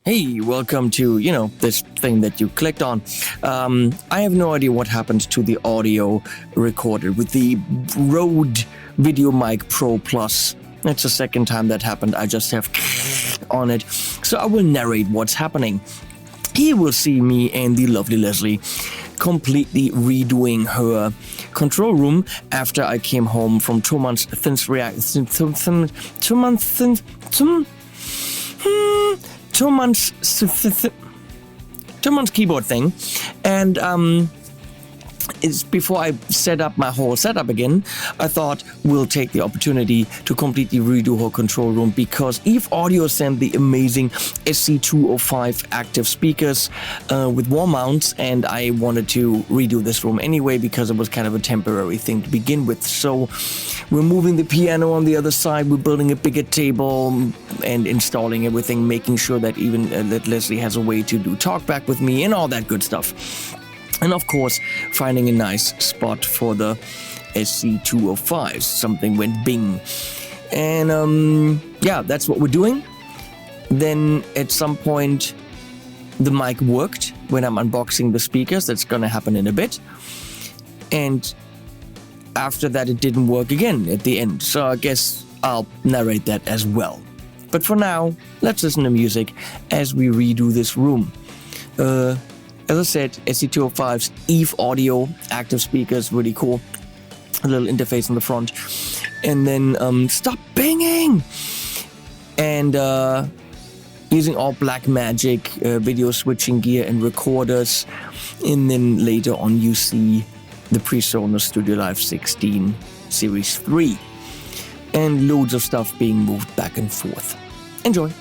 Hey, welcome to, this thing that you clicked on. I have no idea what happened to the audio recorded with the Rode Video Mic Pro Plus. It's the second time that happened. I just have on it. So I will narrate what's happening. Here we'll see me and the lovely Leslie completely redoing her control room after I came home from 2 months two months keyboard thing, and it's before I set up my whole setup again. I thought we'll take the opportunity to completely redo her control room because EVE Audio sent the amazing SC205 active speakers with wall mounts, and I wanted to redo this room anyway because it was kind of a temporary thing to begin with. So we're moving the piano on the other side, we're building a bigger table and installing everything, making sure that even that Leslie has a way to do talkback with me and all that good stuff. And of course, finding a nice spot for the SC205. Something went bing. And yeah, that's what we're doing. Then at some point, the mic worked when I'm unboxing the speakers. That's gonna happen in a bit. And after that, it didn't work again at the end. So I guess I'll narrate that as well. But for now, let's listen to music as we redo this room. As I said, SC205's EVE Audio active speakers, really cool. A little interface on the front. And then stop banging! And using all Blackmagic video switching gear and recorders. And then later on you see the Presonus Studio Live 16 Series 3. And loads of stuff being moved back and forth. Enjoy!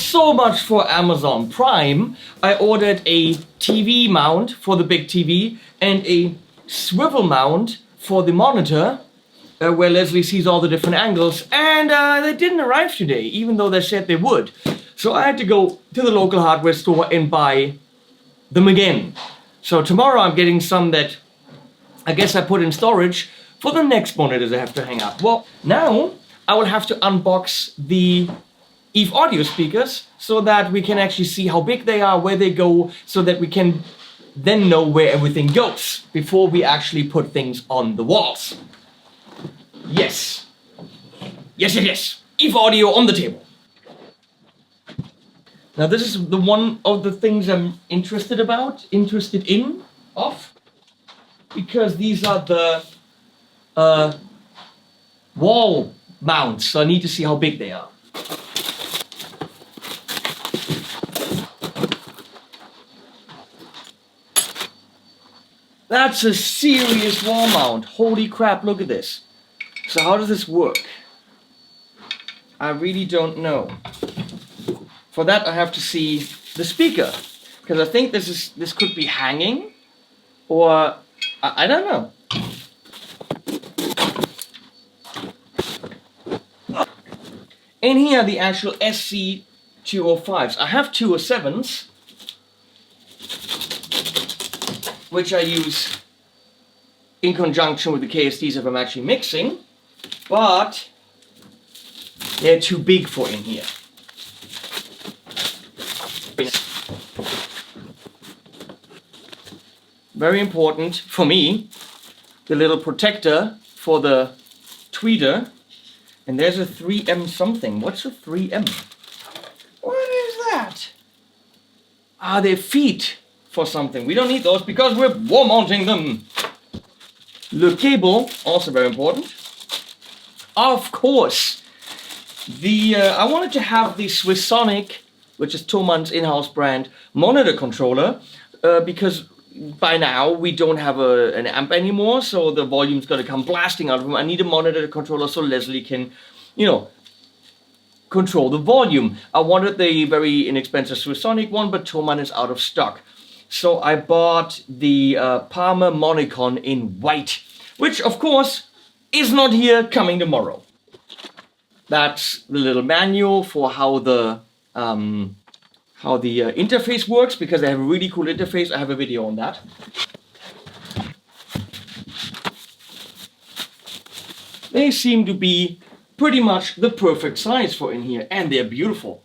so much for Amazon Prime. I ordered a TV mount for the big TV and a swivel mount for the monitor, where Leslie sees all the different angles, and they didn't arrive today, even though they said they would. So I had to go to the local hardware store and buy them again. So tomorrow I'm getting some that I guess I put in storage for the next monitors I have to hang up. Well, now I will have to unbox the EVE audio speakers so that we can actually see how big they are, where they go, so that we can then know where everything goes before we actually put things on the walls. Yes. Yes, it is. EVE audio on the table. Now this is the one of the things I'm interested in, because these are the wall mounts, so I need to see how big they are. That's a serious wall mount. Holy crap, look at this. So how does this work? I really don't know. For that I have to see the speaker, because I think this could be hanging, or I don't know. And here are the actual SC205s. I have 207s, which I use in conjunction with the KSDs if I'm actually mixing, but they're too big for in here. Very important for me, the little protector for the tweeter. And there's a 3M something. What's a 3M? What is that? Ah, they're feet for something. We don't need those because we're wall mounting them. The cable, also very important. Of course, I wanted to have the Swissonic, which is Thomann's in-house brand, monitor controller, because by now we don't have an amp anymore, so the volume's gonna come blasting out of them. I need a monitor controller so Leslie can, control the volume. I wanted the very inexpensive Swissonic one, but Thomann is out of stock. So I bought the Palmer Monicon in white, which of course is not here, coming tomorrow. That's the little manual for how the interface works, because they have a really cool interface. I have a video on that. They seem to be pretty much the perfect size for in here, and they're beautiful.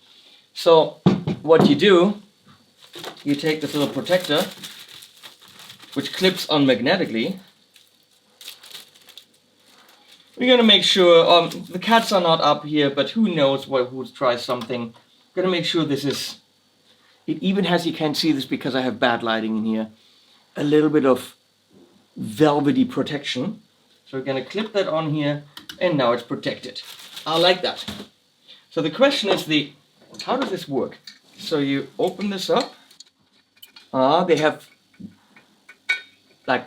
So what you do, you take this little protector, which clips on magnetically. We're gonna make sure, the cats are not up here, but who knows who tries something. Gonna make sure this is, it even has, you can't see this because I have bad lighting in here, a little bit of velvety protection. So we're gonna clip that on here, and now it's protected. I like that. So the question is how does this work? So you open this up. They have like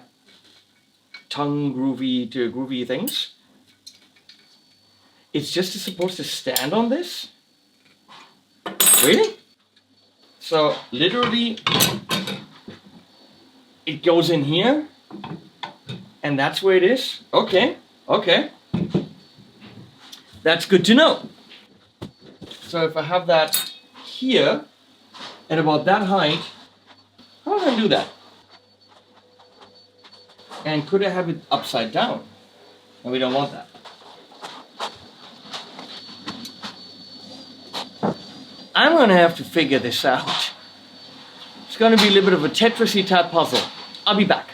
tongue groovy things. It's just supposed to stand on this? Really? So literally it goes in here and that's where it is? Okay. That's good to know. So if I have that here at about that height, how do I do that? And could I have it upside down? And we don't want that. I'm gonna have to figure this out. It's gonna be a little bit of a Tetris-y type puzzle. I'll be back.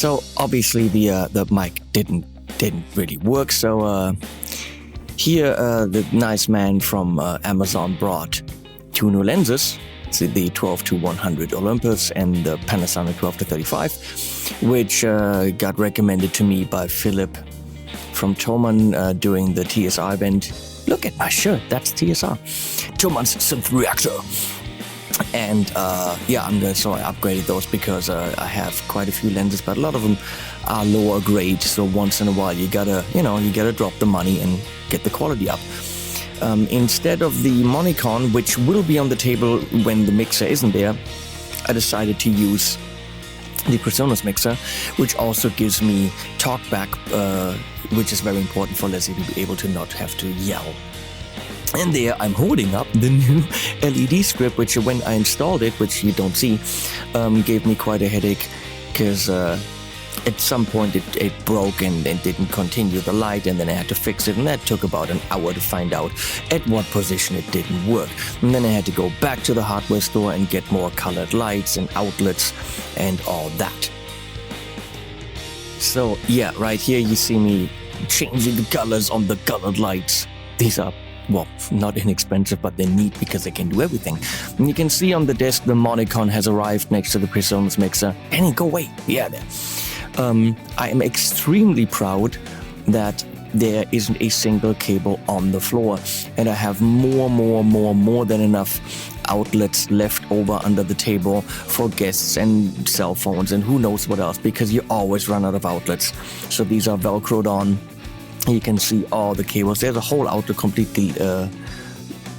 So obviously the mic didn't really work. So here the nice man from Amazon brought 2 new lenses, the 12-100 Olympus and the Panasonic 12-35, which got recommended to me by Philip from Thomann during the TSR event. Look at my shirt, that's TSR. Thomann's Synth Reactor. And yeah, so I upgraded those because I have quite a few lenses, but a lot of them are lower grade. So once in a while, you gotta drop the money and get the quality up. Instead of the Monicon, which will be on the table when the mixer isn't there, I decided to use the Presonus Mixer, which also gives me talkback, which is very important for Leslie to be able to not have to yell. And there I'm holding up the new LED strip, which when I installed it, which you don't see, gave me quite a headache because at some point it broke and didn't continue the light, and then I had to fix it, and that took about an hour to find out at what position it didn't work. And then I had to go back to the hardware store and get more colored lights and outlets and all that. So yeah, right here you see me changing the colors on the colored lights. These are, well, not inexpensive, but they're neat because they can do everything. And you can see on the desk the Monicon has arrived next to the Presonus Mixer. Annie, go away! Yeah, there. I am extremely proud that there isn't a single cable on the floor, and I have more than enough outlets left over under the table for guests and cell phones and who knows what else, because you always run out of outlets. So these are velcroed on. You can see all the cables. There's a whole outlet completely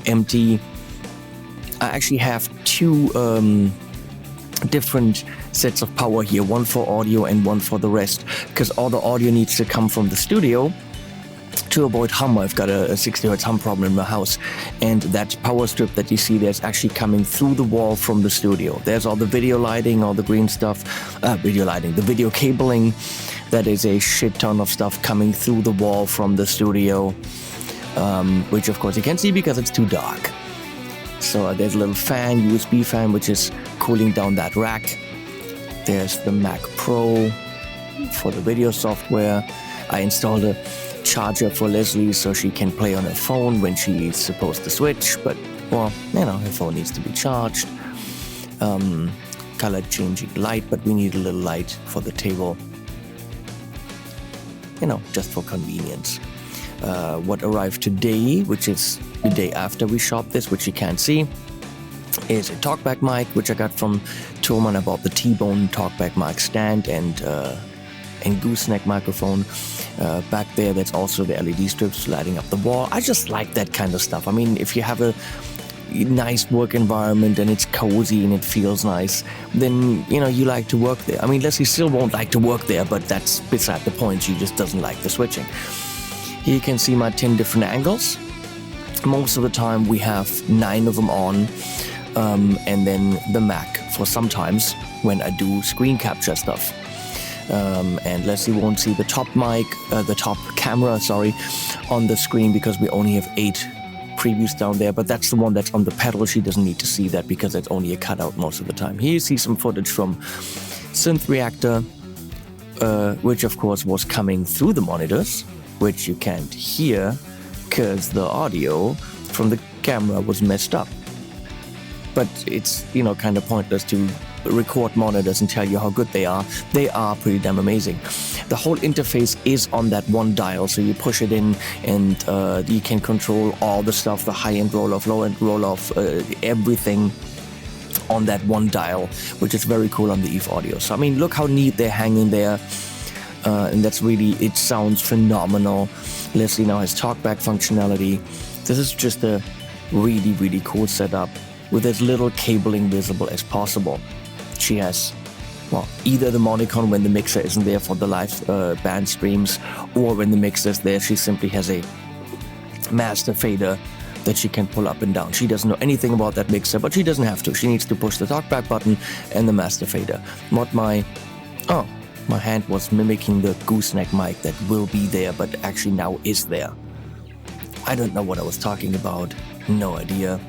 empty. I actually have 2 different sets of power here, one for audio and one for the rest, because all the audio needs to come from the studio to avoid hum. I've got a 60 Hz hum problem in my house, and that power strip that you see there's actually coming through the wall from the studio. There's all the video lighting, all the green stuff, the video cabling. That is a shit ton of stuff coming through the wall from the studio, which of course you can't see because it's too dark. So there's a little fan, USB fan, which is cooling down that rack. There's the Mac Pro for the video software. I installed a charger for Leslie so she can play on her phone when she's supposed to switch, but, well, her phone needs to be charged. Color changing light, but we need a little light for the table. Just for convenience. What arrived today, which is the day after we shopped this, which you can't see, is a talkback mic, which I got from Thomann. I bought the T-Bone talkback mic stand and gooseneck microphone. Back there, that's also the LED strips lighting up the wall. I just like that kind of stuff. I mean, if you have a nice work environment and it's cozy and it feels nice, then you like to work there. I mean, Leslie still won't like to work there, but that's beside the point. She just doesn't like the switching. Here you can see my 10 different angles. Most of the time we have 9 of them on, and then the Mac for sometimes when I do screen capture stuff. And Leslie won't see the top camera, on the screen because we only have 8 previews down there, but that's the one that's on the pedal. She doesn't need to see that because it's only a cutout most of the time. Here you see some footage from Synth Reactor, which of course was coming through the monitors, which you can't hear because the audio from the camera was messed up. But it's, kind of pointless to record monitors and tell you how good they are. They are pretty damn amazing. The whole interface is on that one dial, so you push it in and you can control all the stuff, the high-end roll-off, low-end roll-off, everything on that one dial, which is very cool on the EVE Audio. So, I mean, look how neat they're hanging there. And that's really, it sounds phenomenal. Leslie now has talkback functionality. This is just a really cool setup with as little cabling visible as possible. She has, either the Monicon when the mixer isn't there for the live band streams, or when the mixer's there, she simply has a master fader that she can pull up and down. She doesn't know anything about that mixer, but she doesn't have to. She needs to push the talkback button and the master fader. My hand was mimicking the gooseneck mic that will be there, but actually now is there. I don't know what I was talking about. No idea.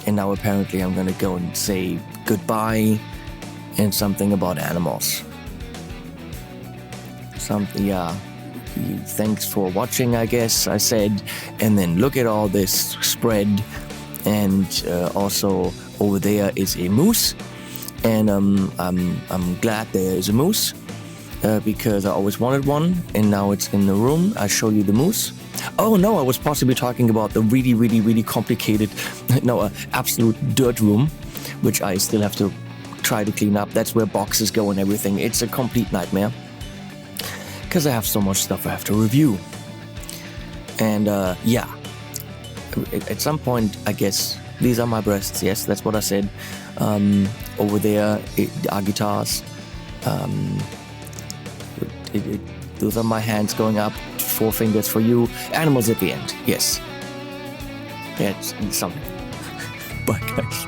And now apparently I'm gonna go and say goodbye and something about animals. something, yeah. Thanks for watching, I guess I said, and then look at all this spread, and also over there is a moose, and I'm glad there is a moose because I always wanted one, and now it's in the room. I'll show you the moose. Oh no, I was possibly talking about the really complicated, no, absolute dirt room, which I still have to try to clean up. That's where boxes go and everything. It's a complete nightmare because I have so much stuff I have to review. And yeah, at some point, I guess, these are my breasts. Yes, that's what I said. Over there are guitars. Those are my hands going up, 4 fingers for you. Animals at the end, yes. Yeah, it's something. Bye, guys.